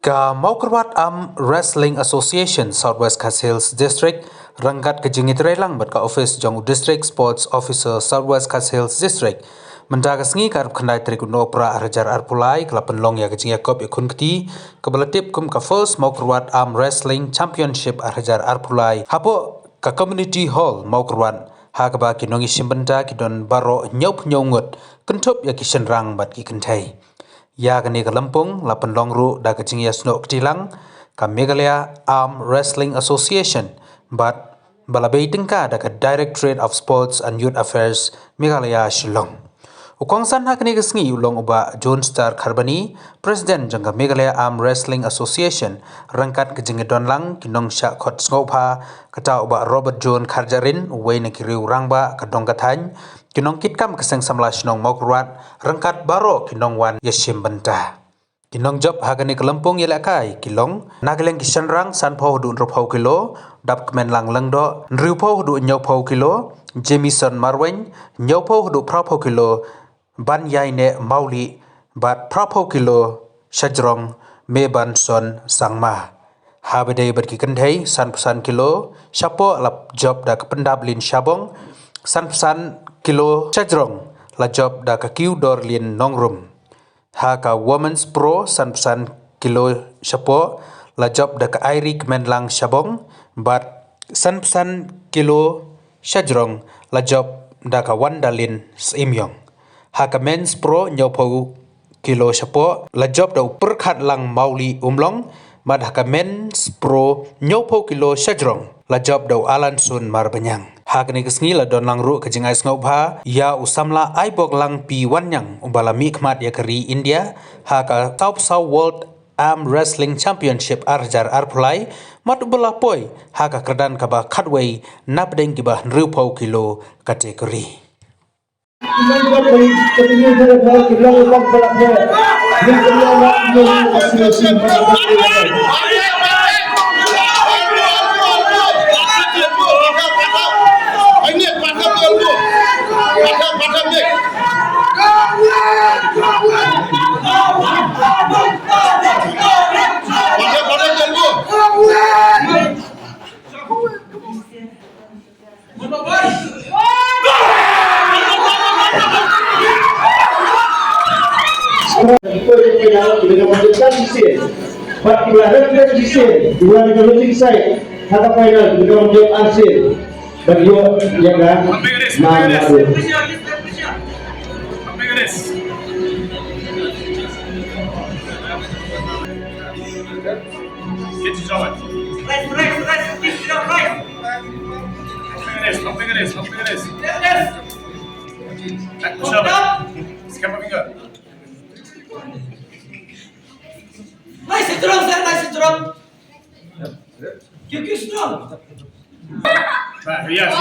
Ka Maukerwat Wrestling Association Southwest Khas Hills District rangkat ke jingit relang bat ka office jong District Sports Officer Southwest Khas Hills District menjaga sengi karep kendai trikuno pra arajar arpulai kala penlong ya kejing yakop ikun keti kebelatip kum ka first Maukerwat Wrestling Championship arajar arpulai hapo ka community hall Maukerwat ha ka ba kinongi simbenta kidon baro nyop nyongut kentup ya kishen rang bat ki kentai ya kani ka Lampung la penlong ru da kejing ya snok ketilang ka Meghalaya Arm Wrestling Association bat balabai tingka da ka Directorate of Sports and Youth Affairs Meghalaya Shillong. Ukongsan ha kani kesngi ulong uba John Star Kharbani, Presiden jangka Meghalaya Arm Wrestling Association, rangkat kejeng donlang kinong syak khot ngopha kata uba Robert John Kharjarin, uway na kiriu rangba kadong katany, kinong kitkam keseng samlash nong Maukerwat, rangkat baro kinong wan yashim bentah. Kinong job ha kani Kelampung yelakai kilong nageleng kishan rang san pau du nrupau kilo dap kemen lang lengdo nrupau du nyopau kilo Jamison Marweng nyopau du prapau kilo ban yai ne mauli bat prapau kilo shajrong me ban son sangma habede berki kendai san pesan kilo syapo lap job da kependablin syabong san pesan kilo shajrong la job da kiu dor lin nongrum ha ka Women's Pro san pesan kilo syapo la job da ka airi kemenlang syabong bat san pesan kilo shajrong la job da ka wandalin simyong ha ka Men's Pro nyopau kilo syapo la job da perkhat lang mauli umlong mad ha ka Men's Pro nyopau kilo shajrong la job da alan sun marbanyang ha kani kesngi la don lang ru kejing ais ngopha ya usamla aibok lang pi wanyang umbala mikmat ya keri India ha ka South World Arm Wrestling Championship arjar arpulai mat ubala poi ha ka kerdan ka ba khatway napdeng ki ba nrupau kilo kategori dengan menentukan disin, buat dilarangkan disin, dilarangkan losing side, kata final dengan menjawab asin, bagi yang kan, mana tu? Nice strong, sir. Nice strong. Keep strong. Yes.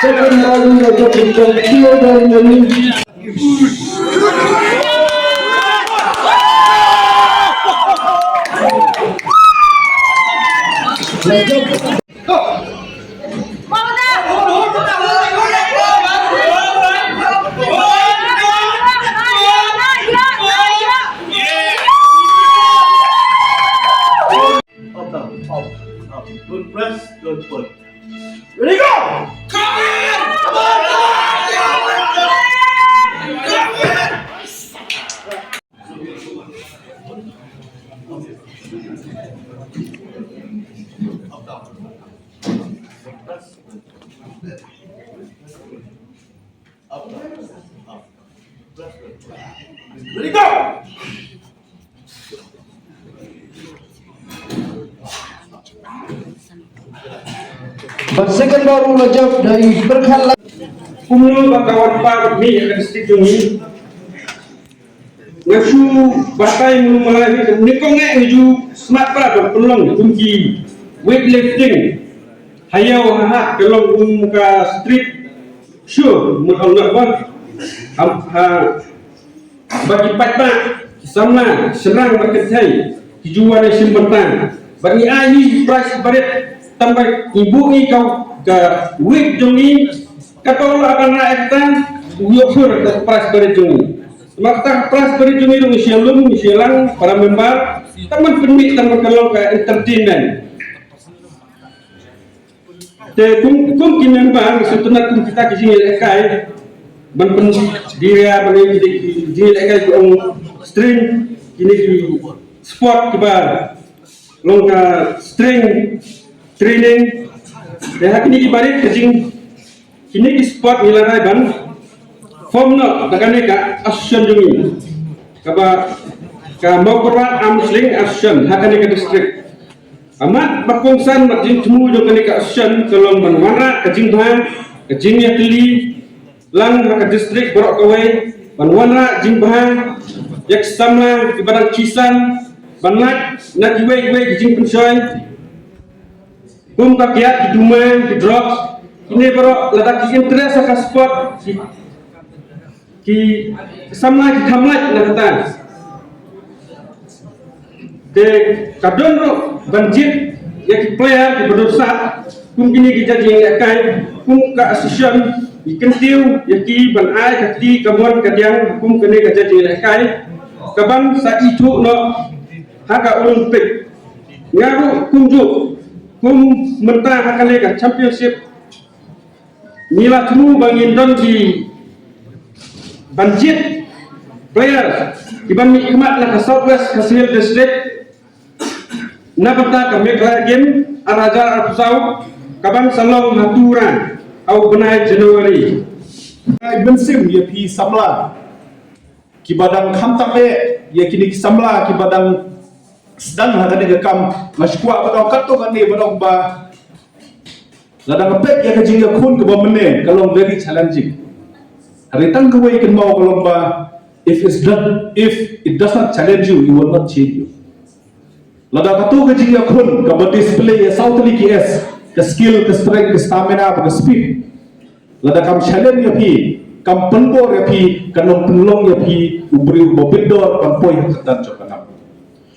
Second round of the Don't press, don't pull. Ready, go! Come on! Come on! Ready, go! Second baru lajab dari berkala. Kumul kawan pak mi akan stick ini. Ngasu batai mulai nikongnya menuju smart para berpeluang kunci weightlifting. Hayau hak kalau muka street show mudah bang. Bagi patma sama serang berketai dijual simpan. Bagi ahli price baret tambah ibu ni kau ke weight jongi kau akan naikkan uyukur ke price baret jongi. Maka price baret jongi dong sialang para member teman penuh teman kalau ke entertainment. Te kum kini member setelah kum kita kisah kai ban diri apa ni jadi kai kum string kini sport kibar longga string training dah kini ibarat kecing kini di sport nilai ban form no dakane ka action jumi kaba ka mau kuat arm sling action hakane ka district amat bakongsan majing temu jo kane ka action kalau manwara kecing bang kecing ya kili lang ka district borok kawai manwara jing bang yak sama ibarat kisan banat nak iwe kecing pensoy kum kakiat di rumah di drop ini baru letak di interest akan sport ki sama di kamlat nakatan de kadon ro banjir ya ki player di berdosa kum kini kita jadi kai kum ka association ikentiu ya ki ban ai kati kamon kadiang kum kene ka jadi kai kaban sa itu no haka olimpik ngaru kumju kum mentah akan lega championship nila temu bangin don di banjir player iban mi ikmat la ka Southwest Kasihil district nabata ka mekra game araja arpsau kaban salong haturan au benai Januari Ai bensim ya pi samla ki badang khamtame ya kini ki samla ki badang sedang haka ni kam maskua badang kato kani badang ba ladang pek ya kajing ya kun ke ba mene kalong very challenging hari tang ke way kan mau kalong ba if it does not challenge you will not change you ladang kato kajing ya kun ke ba display ya southly ki s ke skill ke strength ke stamina ke speed ladang kam challenge ya pi kam penpor ya pi kanong penlong ya pi ubri bobidor panpoy hatan chokanam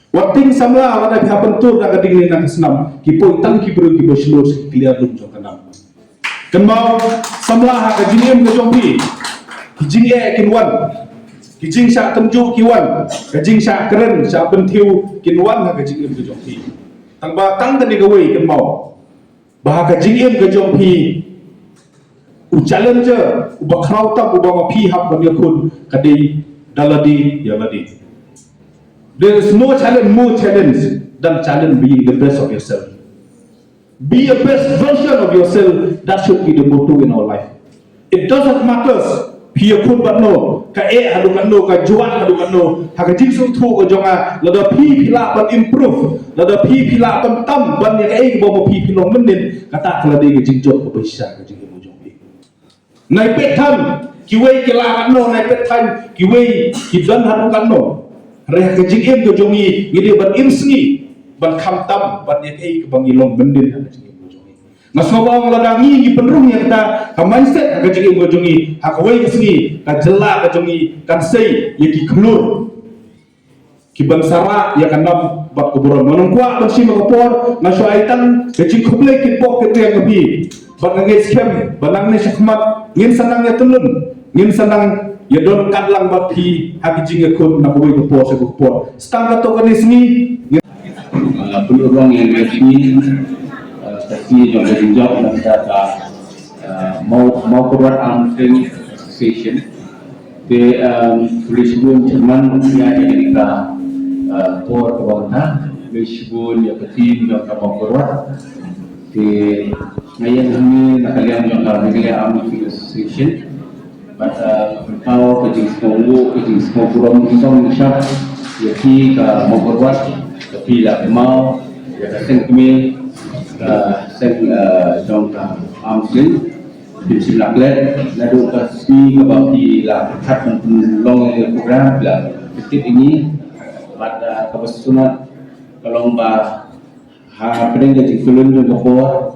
Wakting samla wala biha pentur na kading ni nak senam kipoy tang kibru kibo shlo clear lum jo kanam kenmau samla ha ka jingem ka jongpi kijing e kinwan kijing sha tamju kiwan kijing sha keren sha bentiu kinwan ha ka jingem ka jongpi tang ba tang tani ka wei kenmau ba ka jingem ka jongpi u challenge u ba khrau ta u ba phi hab ban yakun kadai daladi ya ladi. There is no challenge more challenge than challenge being the best of yourself. Be a best version of yourself. That should be the motto in our life. It doesn't matter. Pia kun batno ka e hadu batno ka juan hadu batno haka jingsu thu ko jonga lada pi pila ban improve lada pi pila ban tam ban ya e bo pi pilong menin kata kala de jingjo ko bisa ka jingjo jongpi nai petan kiwei kila batno nai petan kiwei kidan hadu batno reh ke jingem ke jongi ngide ban imsngi ban khamtam ban ye ei ke bangilong bendin ha jingem ke jongi ngasobang ladangi gi penrung ya kita ka mindset ka jingem ke jongi ha ka wei kesni ka jela ka jongi kan sei ye ki klur ki ban sara ya kan nam bat kuburan manung kwa ban si makapor na so aitan ke jing khuble ki pok ke yang bi ban ngai skem banang ne shakmat ngin sanang ya tulun ngin sanang ya don kadlang bati haki jinga kun na buwi ko po sa po stang to kanisni peluang yang ini tapi juga dijawab dan kata mau keluar training session di tulis sebelum cuman ya ketika por kebangsa Bishbun ya ketim yang kapakurat di ngayon kami nakalian yang kami Army Association pada kau kejing semua kurang kita siap ya ki ka makurat tapi lah mau ya kasih kami sen jong ka Army Bishop Laklet lalu kasih kebaki lah kat long program lah ketik ini pada kebesunan kalau mbak pernah jadi turun ke bawah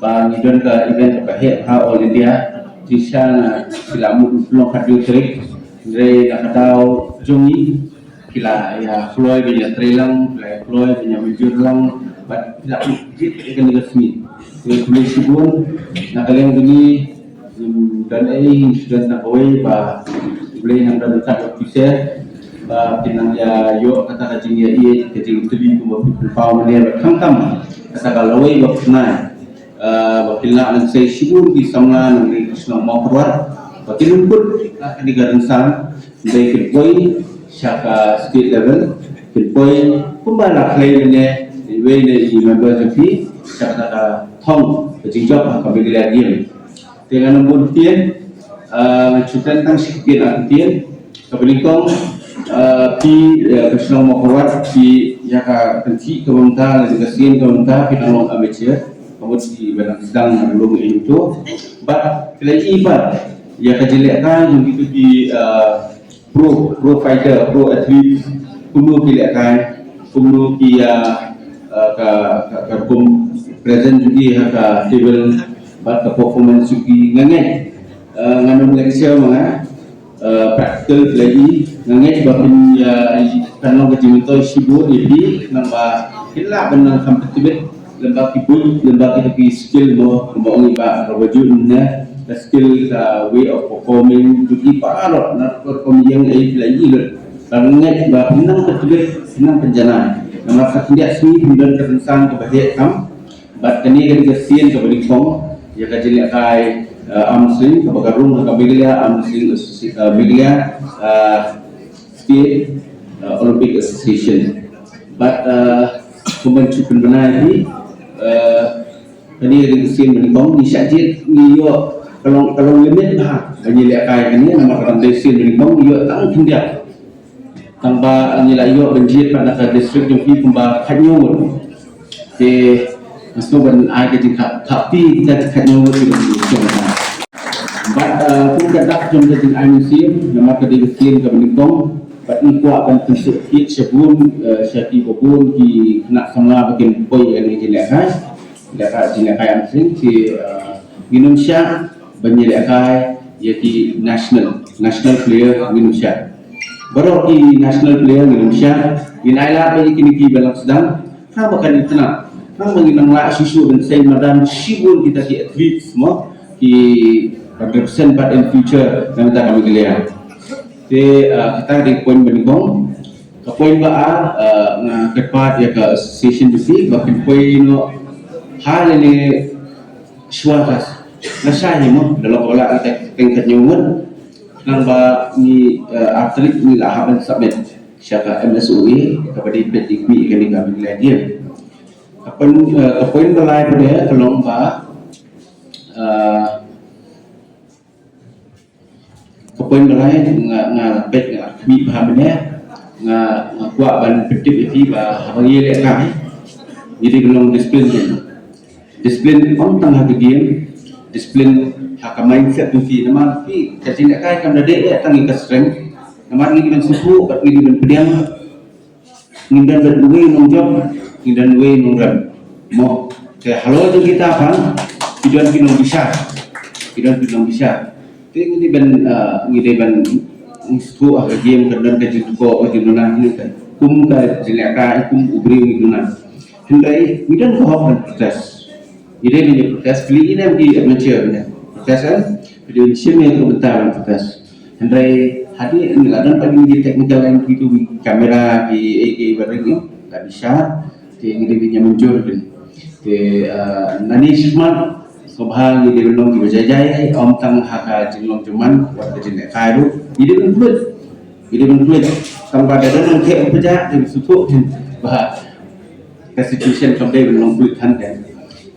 bang idon ke event ke all India di sana silamu belum hadir trik dari nak tahu jungi kila ya keluar banyak trilang keluar banyak menjurlang but tidak ikan resmi jadi boleh sibun nak kalian begini dan sudah nak away bah boleh yang dah dekat officer pinang ya yo kata kajing ya ie kajing tuli ko pau ne kham kata galawai wa pnai wakilna an sai shibur di samla nang Krishna makrwat wakilun pun di garansan dai koi shaka state level koi kumbala clay ne we ne member jepi kata thong kajing job ka bigla game dengan nombor tien mencutan tang sikit tien kebelikong pi Krishna makrwat pi ya ka penci kementar dan kasihan kementar pinang amateur kemudian di barang sedang belum itu but kelai ibat ya kejelekan yang itu di pro fighter pro athlete kuno kelekan kuno kia ka present juga ka table but performance juga ngangai nganu lecture mga practical lagi ngangai bapin ya kanong kejimito sibu di namba kila benang competitive lembaga kibul lembaga ki skill mo mo iba rawajun na skill way of performing juga parot na perform yang lagi le ngangai ba benang ketibe benang penjana nama katindia sini hindan kerensan ke bahaya kam bat kani ke sien ke belikong ya kajeli kai amsing ke bagarung ke biglia amsing biglia state Olympic Association but pembentukan benar ini kani ke sien belikong ni syajit ni yo kalau limit bah kajeli kai ini nama kadang sien belikong yo tang tindia tanpa nilai yo benjit pada ke distrik yang pi pemba kanyong ke masuk ban ai ke tingkat tapi kita kanyong di dalam but pun kadak jom ke ting ai musim nama ke distrik ke benitong but ni kuat ban tusuk kit sebelum syaki pobun ki nak sama bikin poi yang jelek kai amsing si Indonesia banyak kai yaitu national player Indonesia baru di national player Indonesia inailah bagi kini balang sedang kan bahkan ditena kan menginang lah susu dan saya madam sibuk kita di atlet semua di represent but in future yang kita kami geliat kita di poin benigong ke poin ba kepat ya ke association juga bahkan poin hal ini suatas nasanya mo dalam olah kita tingkat nyumun namba ni atlet ni lah haban submit syaka MSOE kepada PTQ kini kami dia poin belai pada kalau ba poin belai ngapet ngakmi bahamnya kuat ban petip itu ba bagi lekai jadi belum disiplin on tengah game disiplin hak mindset tu fi nama fi kasi nak kai kam dade ya tangi ka strength nama ni ben suku kat ni ben pediam ngindan ben duwe nong job ngindan we nong ram mo ke halo tu kita bang kidan kinong bisa ting ni ben ngide ben suku ah game kan ka juko o jinuna ni kan kum ka jilaka kum ubri ngiduna hindai ngidan ko hok protes ide ni protes pili ini di amateur ni protesan video sini yang komentar protes hendai hadi niladan pagi di technical yang itu kamera di AK barang itu tak bisa di ngide muncul di nani smart sobhang di belum dibajai om tang haka jinglong cuman buat jenek kairu ide benfluit tanpa ada nang ke peja di suku bah restitution sampai belum buat kan.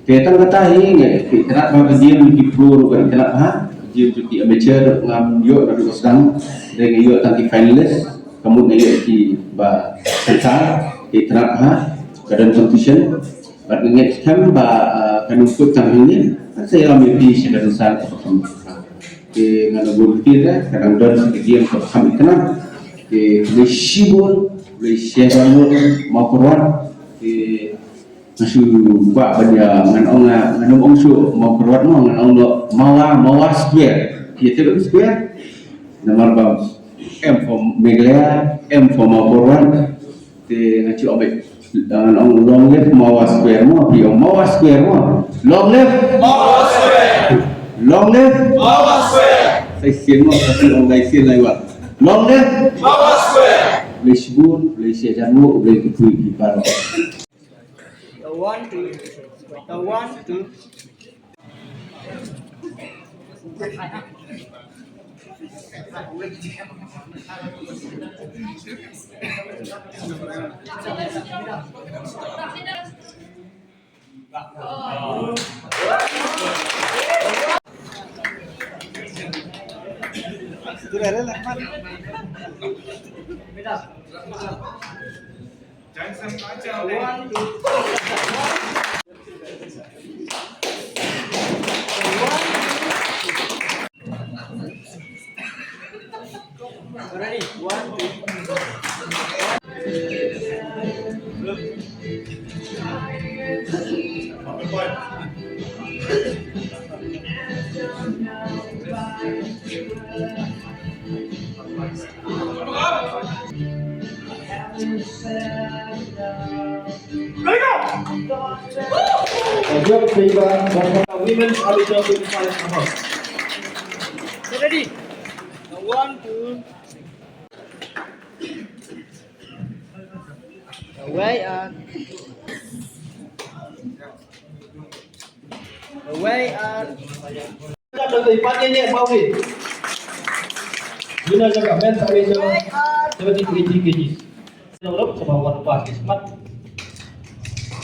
Kita ketahui nggak, kita nak dia mungkin pro, kita nak dia cuti amateur ngam yo dari sedang dengan yo tadi finalist, kemudian yo di ba sentar, kita nak kadang competition, but next time ba kan ikut tahun ini, saya ambil di sekitar besar ke ngana boleh lah, kadang dan dia kami kenal, ke lesibun, lesibun mau keluar, ke masih buat banyak ngan ong su mau keluar mau ngan ong mawa square dia tidak square nomor bang M for Meglia M for mau keluar di ngaji obek ngan ong long left mawa square mau dia mawa square mau long left mawa square long left mawa square saya sian mau kasih ong lagi sian lagi long left mawa square lesibun lesiajamu boleh kepui di paro. The one, two. The one, two. One, two. Ready? One, two. Women's Amateur 25 number. Ready? One, two. Away and away and Kita dah ipannya ni mau ni. Guna jaga men's amateur 73 kg. Sebelum sebab buat pas smart.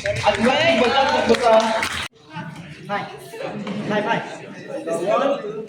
Away besar. five. Five, five. One, two.